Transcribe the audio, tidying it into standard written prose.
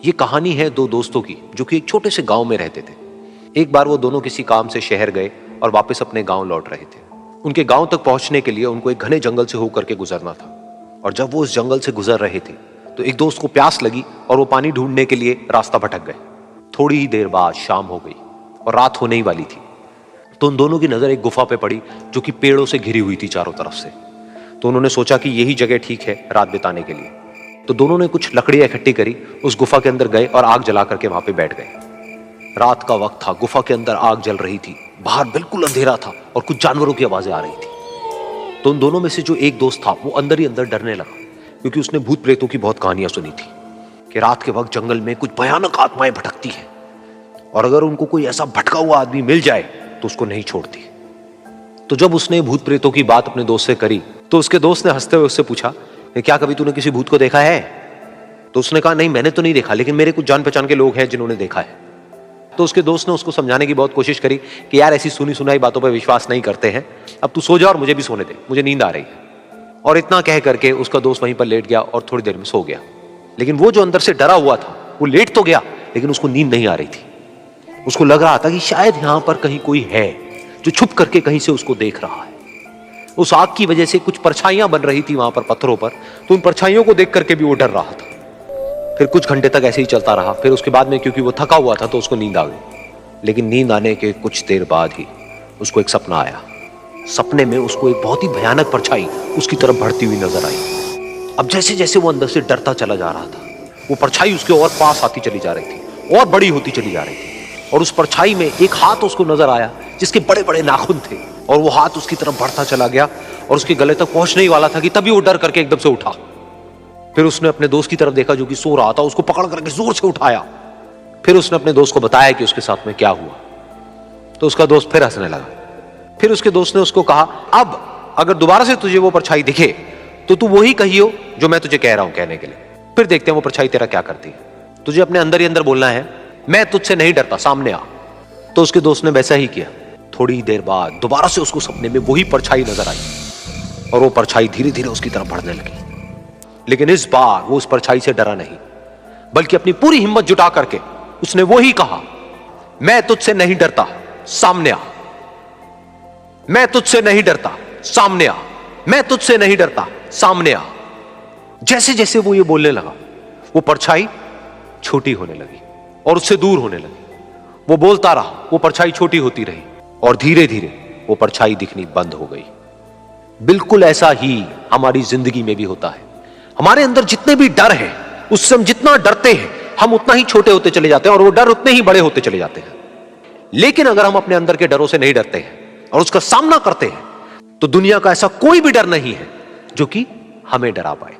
ये कहानी है दो दोस्तों की जो कि एक छोटे से गांव में रहते थे। एक बार वो दोनों किसी काम से शहर गए और वापस अपने गांव लौट रहे थे। उनके गांव तक पहुंचने के लिए उनको एक घने जंगल से होकर के गुजरना था और जब वो उस जंगल से गुजर रहे थे तो एक दोस्त को प्यास लगी और वो पानी ढूंढने के लिए रास्ता भटक गए। थोड़ी ही देर बाद शाम हो गई और रात होने ही वाली थी। तो उन दोनों की नजर एक गुफा पे पड़ी जो कि पेड़ों से घिरी हुई थी चारों तरफ से। तो उन्होंने सोचा कि यही जगह ठीक है रात बिताने के लिए। तो दोनों ने कुछ लकड़ियां इकट्ठी करी, उस गुफा के अंदर गए और आग जला करके वहां पे बैठ गए। रात का वक्त था, गुफा के अंदर आग जल रही थी, बाहर बिल्कुल अंधेरा था और कुछ जानवरों की आवाजें आ रही थी। तो उन दोनों में से जो एक दोस्त था वो अंदर ही अंदर डरने लगा, क्योंकि उसने भूत प्रेतों की बहुत कहानियां सुनी थी कि रात के वक्त जंगल में कुछ भयानक आत्माएं भटकती हैं और अगर उनको कोई ऐसा भटका हुआ आदमी मिल जाए तो उसको नहीं छोड़ती। तो जब उसने भूत प्रेतों की बात अपने दोस्त से करी तो उसके दोस्त ने हंसते हुए उससे पूछा, क्या कभी तूने किसी भूत को देखा है? तो उसने कहा, नहीं मैंने तो नहीं देखा, लेकिन मेरे कुछ जान पहचान के लोग हैं जिन्होंने देखा है। तो उसके दोस्त ने उसको समझाने की बहुत कोशिश करी कि यार ऐसी सुनी सुनाई बातों पर विश्वास नहीं करते हैं, अब तू सो जा और मुझे भी सोने दे, मुझे नींद आ रही है। और इतना कह करके उसका दोस्त वहीं पर लेट गया और थोड़ी देर में सो गया। लेकिन वो जो अंदर से डरा हुआ था वो लेट तो गया, लेकिन उसको नींद नहीं आ रही थी। उसको लग रहा था कि शायद यहां पर कहीं कोई है जो छुप करके कहीं से उसको देख रहा है। उस आग की वजह से कुछ परछाइयां बन रही थी वहां पर पत्थरों पर, तो उन परछाइयों को देख करके भी वो डर रहा था। फिर कुछ घंटे तक ऐसे ही चलता रहा। फिर उसके बाद में क्योंकि वो थका हुआ था तो उसको नींद आ गई। लेकिन नींद आने के कुछ देर बाद ही उसको एक सपना आया। सपने में उसको एक बहुत ही भयानक परछाई उसकी तरफ बढ़ती हुई नजर आई। अब जैसे जैसे वो अंदर से डरता चला जा रहा था, वो परछाई उसके और पास आती चली जा रही थी और बड़ी होती चली जा रही थी। और उस परछाई में एक हाथ उसको नजर आया जिसके बड़े बड़े नाखून थे, और वो हाथ उसकी तरफ बढ़ता चला गया और उसके गले तक पहुंचने ही वाला था कि तभी वो डर करके एकदम से उठा। फिर उसने अपने दोस्त की तरफ देखा जो कि सो रहा था, उसको पकड़ करके जोर से उठाया। फिर उसने अपने दोस्त को बताया कि उसके साथ में क्या हुआ। तो उसका दोस्त फिर हंसने लगा। फिर उसके दोस्त ने उसको कहा, अब अगर दोबारा से तुझे वो परछाई दिखे तो तू वही कहियो जो मैं तुझे कह रहा हूं कहने के लिए, फिर देखते हैं वो परछाई तेरा क्या करती है। तुझे अपने अंदर ही अंदर बोलना है, मैं तुझसे नहीं डरता, सामने आ। तो उसके दोस्त ने वैसा ही किया। थोड़ी देर बाद दोबारा से उसको सपने में वही परछाई नजर आई और वो परछाई धीरे धीरे उसकी तरफ बढ़ने लगी। लेकिन इस बार वो उस परछाई से डरा नहीं, बल्कि अपनी पूरी हिम्मत जुटा करके उसने वही कहा, मैं तुझसे नहीं डरता, सामने आ। मैं तुझसे नहीं डरता, सामने आ। मैं तुझसे नहीं डरता, सामने आ। जैसे जैसे वो ये बोलने लगा वो परछाई छोटी होने लगी और उससे दूर होने लगी। वो बोलता रहा, वो परछाई छोटी होती रही और धीरे धीरे वो परछाई दिखनी बंद हो गई। बिल्कुल ऐसा ही हमारी जिंदगी में भी होता है। हमारे अंदर जितने भी डर हैं, उससे हम जितना डरते हैं हम उतना ही छोटे होते चले जाते हैं और वो डर उतने ही बड़े होते चले जाते हैं। लेकिन अगर हम अपने अंदर के डरों से नहीं डरते हैं और उसका सामना करते हैं तो दुनिया का ऐसा कोई भी डर नहीं है जो कि हमें डरा पाए।